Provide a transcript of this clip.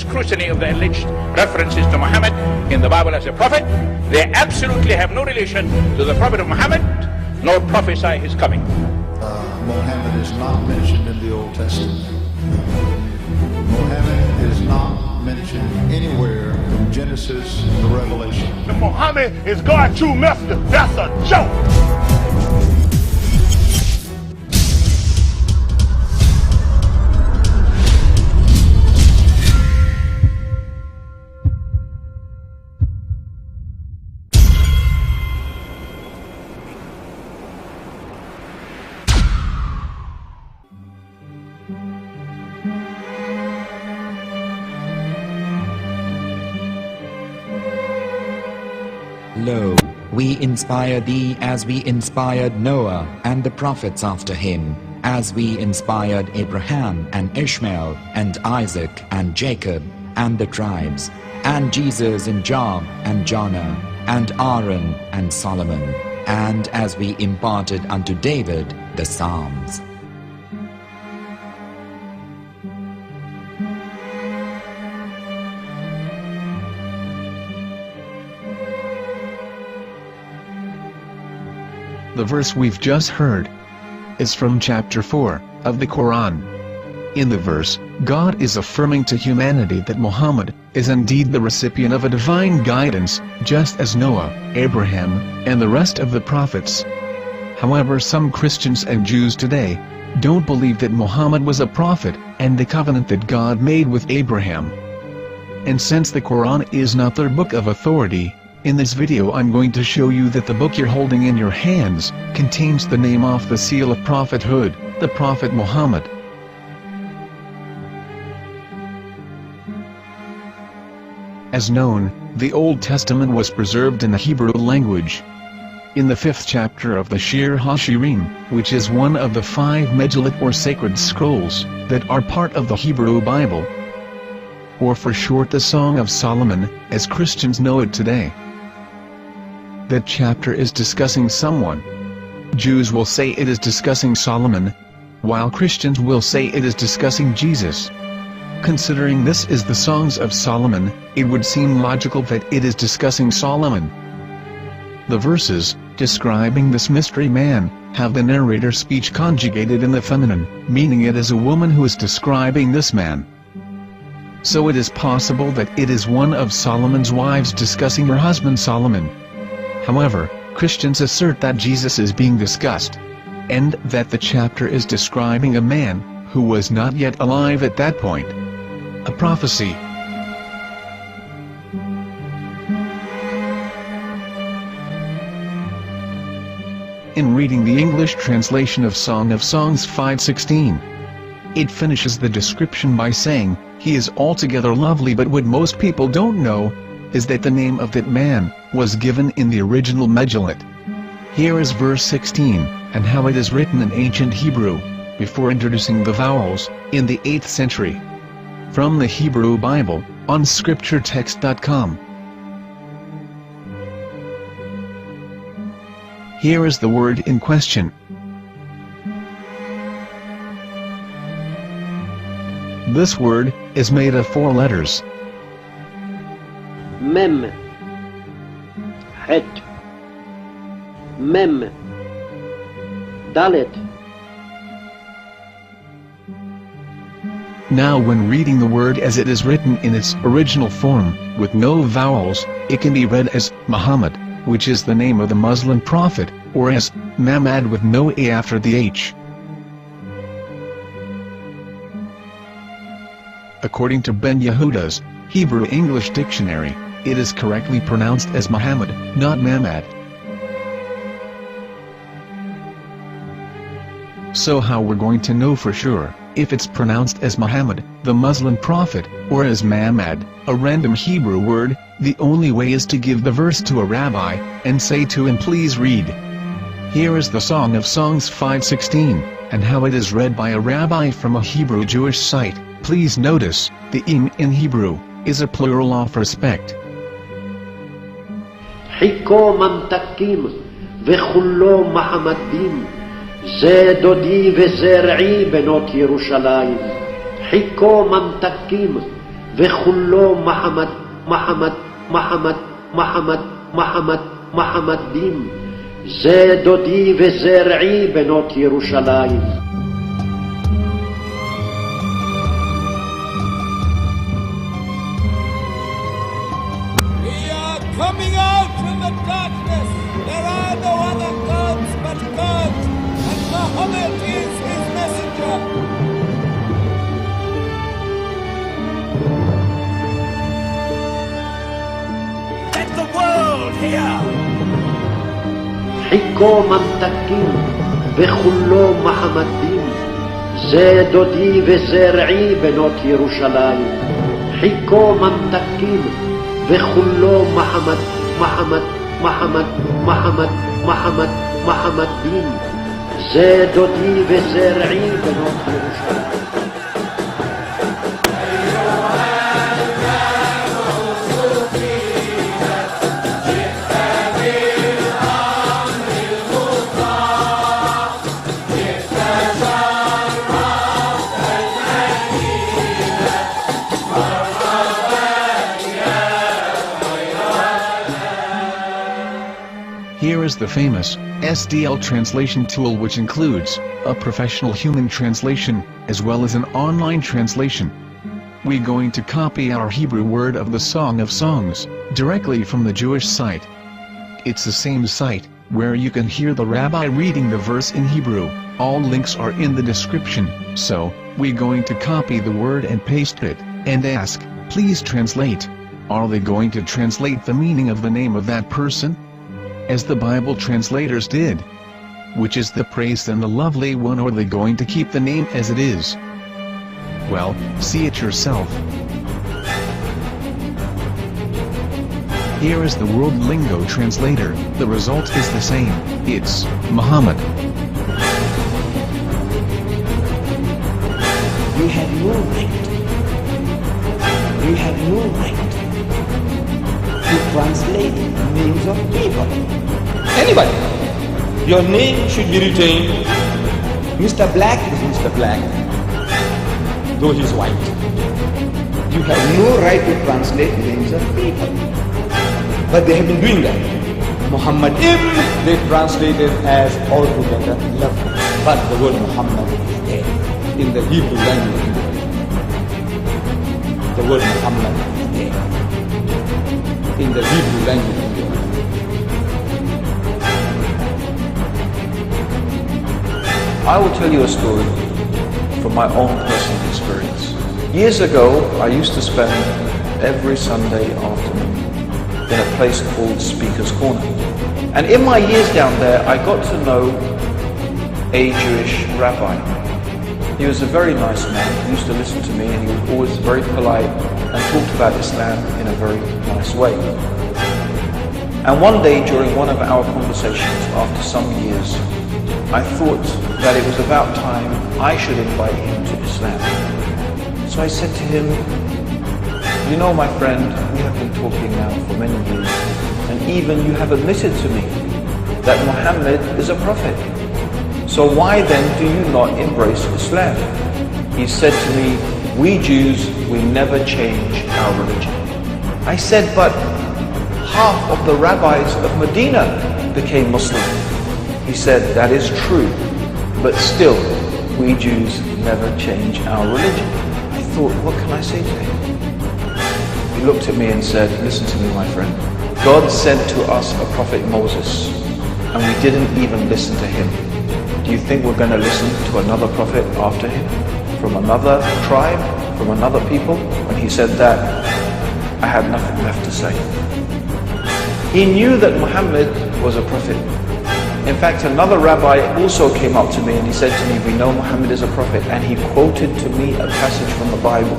scrutiny of the alleged references to Muhammad in the Bible as a prophet, they absolutely have no relation to the Prophet of Muhammad, nor prophesy his coming. Muhammad is not mentioned in the Old Testament. Muhammad is not mentioned anywhere from Genesis to Revelation. Muhammad is God true master. That's a joke. Lo, we inspire thee as we inspired Noah and the prophets after him, as we inspired Abraham and Ishmael and Isaac and Jacob and the tribes, and Jesus and Job and Jonah and Aaron and Solomon, and as we imparted unto David the Psalms. The verse we've just heard is from chapter 4 of the Quran. In the verse, God is affirming to humanity that Muhammad is indeed the recipient of a divine guidance, just as Noah, Abraham, and the rest of the prophets. However, some Christians and Jews today don't believe that Muhammad was a prophet and the covenant that God made with Abraham. And since the Quran is not their book of authority, in this video I'm going to show you that the book you're holding in your hands contains the name off the seal of prophethood, the Prophet Muhammad. As known, the Old Testament was preserved in the Hebrew language. In the 5th chapter of the Shir HaShirim, which is one of the 5 Megillat or sacred scrolls that are part of the Hebrew Bible, or for short the Song of Solomon, as Christians know it today. That chapter is discussing someone. Jews will say it is discussing Solomon, while Christians will say it is discussing Jesus. Considering this is the Songs of Solomon, it would seem logical that it is discussing Solomon. The verses, describing this mystery man, have the narrator's speech conjugated in the feminine, meaning it is a woman who is describing this man. So it is possible that it is one of Solomon's wives discussing her husband Solomon. However, Christians assert that Jesus is being discussed, and that the chapter is describing a man who was not yet alive at that point. A prophecy. In reading the English translation of Song of Songs 5:16, it finishes the description by saying, "He is altogether lovely," but what most people don't know is that the name of that man was given in the original Megillat. Here is verse 16, and how it is written in ancient Hebrew, before introducing the vowels, in the 8th century. From the Hebrew Bible, on scripturetext.com. Here is the word in question. This word is made of 4 letters. Mem, Het, Mem, Dalet. Now when reading the word as it is written in its original form, with no vowels, it can be read as Muhammad, which is the name of the Muslim prophet, or as Mamad with no A after the H. According to Ben Yehuda's Hebrew English Dictionary, it is correctly pronounced as Muhammad, not Mamad. So how we're going to know for sure if it's pronounced as Muhammad, the Muslim prophet, or as Mamad, a random Hebrew word? The only way is to give the verse to a rabbi and say to him, "Please read." Here is the Song of Songs 5:16, and how it is read by a rabbi from a Hebrew Jewish site. Please notice, the im in Hebrew is a plural of respect. חיכו ממתקים וכולו מחמדים, זה דודי וזרעי בנות ירושלים. חיכו ממתקים וכולו מחמד, מחמד, מחמד, מחמד, מחמד, מחמדים. זה דודי וזה רעי בנות ירושלים. Coming out from the darkness, there are no other gods but God, and Muhammad is his messenger. Let the world hear. חיכו ממתקים וכולו מחמדים, זה דודי וזה רעי בנות ירושלים. חיכו ממתקים וכולו מחמד, מחמד, מחמד, מחמד, מחמד, מחמדים, זה דודי וזה רעי בנות ירושלים. Here is the famous SDL translation tool, which includes a professional human translation, as well as an online translation. We're going to copy our Hebrew word of the Song of Songs, directly from the Jewish site. It's the same site, where you can hear the rabbi reading the verse in Hebrew. All links are in the description, so, we're going to copy the word and paste it, and ask, please translate. Are they going to translate the meaning of the name of that person? As the Bible translators did. Which is the praised and the lovely one, or are they going to keep the name as it is? Well, see it yourself. Here is the World Lingo Translator. The result is the same. It's Muhammad. You have no right. You have no right to translate names of people. Anybody. Your name should be retained. Mr. Black is Mr. Black, though he's white. You have no right to translate names of people. But they have been doing that. Muhammad ibn, they translated as altogether lovely. But the word Muhammad is there in the Hebrew language. The word Muhammad is there in the Hebrew language. I will tell you a story from my own personal experience. Years ago, I used to spend every Sunday afternoon in a place called Speaker's Corner. And in my years down there, I got to know a Jewish rabbi. He was a very nice man. He used to listen to me, and he was always very polite and talked about Islam in a very nice way. And one day during one of our conversations, after some years, I thought that it was about time I should invite him to Islam. So I said to him, you know, my friend, we have been talking now for many years, and even you have admitted to me that Muhammad is a prophet. So why then do you not embrace Islam? He said to me, we Jews, we never change our religion. I said, but half of the rabbis of Medina became Muslim. He said, that is true, but still, we Jews never change our religion. I thought, what can I say to him? He looked at me and said, listen to me, my friend. God sent to us a prophet Moses, and we didn't even listen to him. Do you think we're going to listen to another prophet after him? From another tribe? From another people? When he said that, I had nothing left to say. He knew that Muhammad was a prophet. In fact, another rabbi also came up to me and he said to me, we know Muhammad is a prophet, and he quoted to me a passage from the Bible.